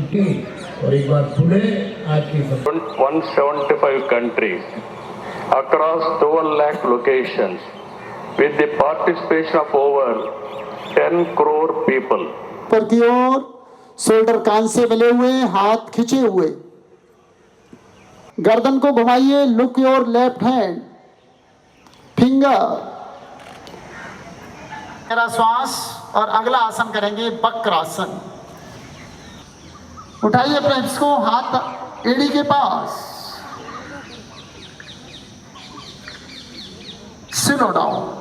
छुट्टी और एक बार पुणे आपकी 175 countries across 12 lakh locations with the participation of over 10 crore people. ऊपर की ओर शोल्डर कान से मिले हुए, हाथ खिंचे हुए, गर्दन को घुमाइए, look your left hand finger. मेरा श्वास और अगला आसन करेंगे वक्रासन। उठाइए अपने हिप्स को हाथ एड़ी के पास, स्लो डाउन।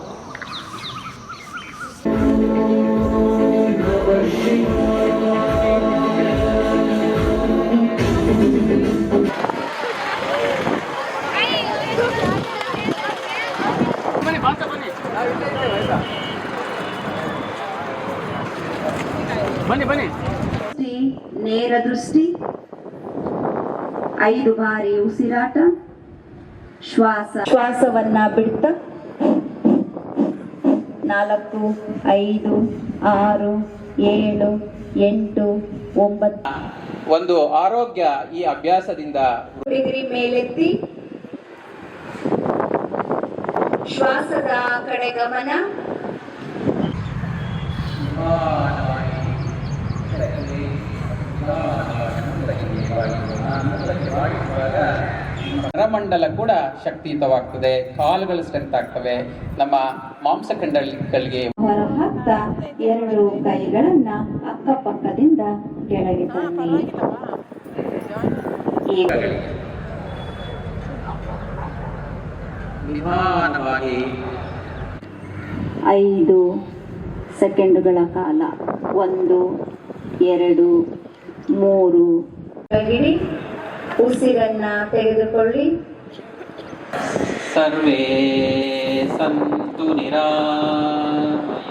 ಬನ್ನಿ ನೇರ ದೃಷ್ಟಿ, 5 ಬಾರಿ ಉಸಿರಾಟ, ಶ್ವಾಸವನ್ನ ಬಿಡ್ತಾ 4, 5, 6, 7, 8, 9 ಒಂದು ಆರೋಗ್ಯ ಈ ಅಭ್ಯಾಸದಿಂದ ಡಿಗ್ರಿ ಮೇಲೆತ್ತಿ ಶ್ವಾಸದ ಕಡೆ ಗಮನ. ನರಮಂಡಲ ಕೂಡ ಶಕ್ತಿಯುತವಾಗ್ತದೆ, ಕಾಲುಗಳು ಸ್ಟ್ರೆಂತ್ ಆಗ್ತವೆ, ನಮ್ಮ ಮಾಂಸಖಂಡಗಳಿಗೆ. ಹೊರ ಹಾಕ್ತ 2 ಕೈಗಳನ್ನ ಅಕ್ಕಪಕ್ಕದಿಂದ ಕೆಳಗೆ ತನ್ನಿ. ನಿಧಾನವಾಗಿ 5 ಸೆಕೆಂಡುಗಳ ಕಾಲ 1, 2, 3 ತೆಗಿರಿ. ಉಸಿರನ್ನ ತೆಗೆದುಕೊಳ್ಳಿ. ಸರ್ವೇ ಸಂತು ನಿರಾಮಯ.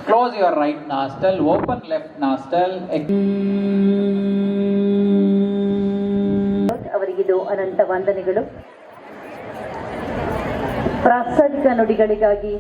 Close your right nostril, open left nostril. ಅವರಿಗಿದು ಅನಂತ ವಂದನೆಗಳು. ಪ್ರಾಸ್ತಾವಿಕ ನುಡಿಗಳಿಗಾಗಿ